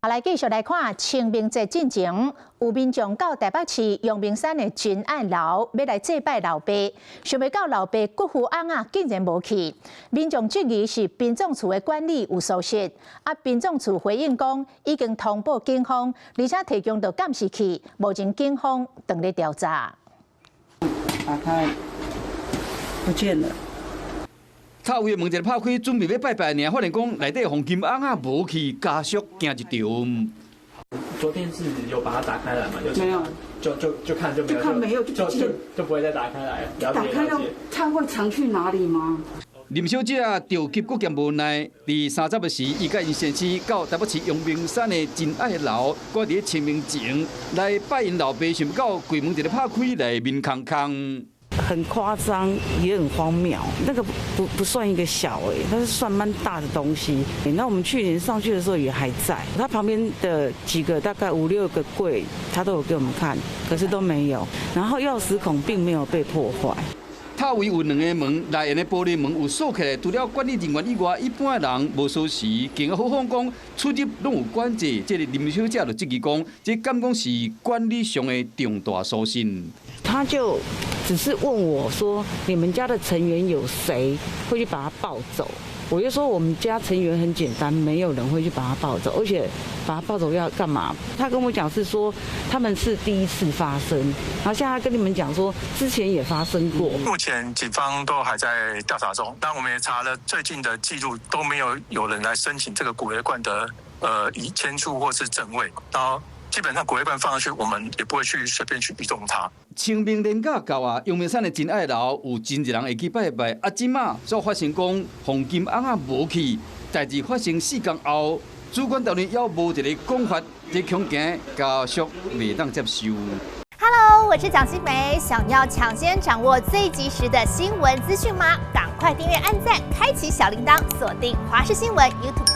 來繼續來看清明節進前，有民眾到台北市陽明山的真愛樓要來祭拜老爸，想袂到老爸骨灰甕啊竟然無去。民眾質疑是殯葬處的管理有疏失，殯葬處回應講已經通報警方，而且提供到監視器，目前警方正在調查。打開，不見了。塔位的門一拍開，準備要拜拜呢，發現講內底黃金甕啊無去，家屬驚一跳。昨天是有把它打開來嗎？沒有，就看就沒有，就看沒有就不會再打開來。打開了，它會藏去哪裡嗎？林小姐着急閣兼無奈，伫30日時，伊甲因先生到台北市陽明山的真愛樓，趕佇清明前來拜因老爸，想不到櫃門一個拍開來，面空空。很誇張，也很荒謬。那個不算一個小它是算蠻大的東西。那我們去年上去的時候也還在，它旁邊的幾個大概5、6個櫃，他都有給我們看，可是都沒有。然後鑰匙孔並沒有被破壞。塔位有2個門，內沿的玻璃門有鎖起來，除了管理人員以外，一般的人無鎖匙。經好方講，出入攏有管制。這個林小姐就質疑講，這敢講是管理上的重大疏失。他就只是問我說：“你們家的成員有誰會去把他抱走？”我就說：“我們家成員很簡單，沒有人會去把他抱走，而且把他抱走要幹嘛？”他跟我講是說他們是第一次發生，然後現在他跟你們講說之前也發生過。目前警方都還在調查中，但我們也查了最近的記錄，都沒有人來申請這個骨灰罐的遷出或是正位，然後基本上骨灰罐放上去，我們也不會去隨便去移動它。清明連假到啊，陽明山的真愛樓有真濟人會去拜拜。即馬所發生講黃金甕啊無去，代志發生4天後，主管單位要無一個講法，這恐驚家屬未當接受。Hello， 我是蔣新梅，想要搶先掌握最及時的新聞資訊嗎？趕快訂閱、按讚、開啟小鈴鐺，鎖定華視新聞 YouTube。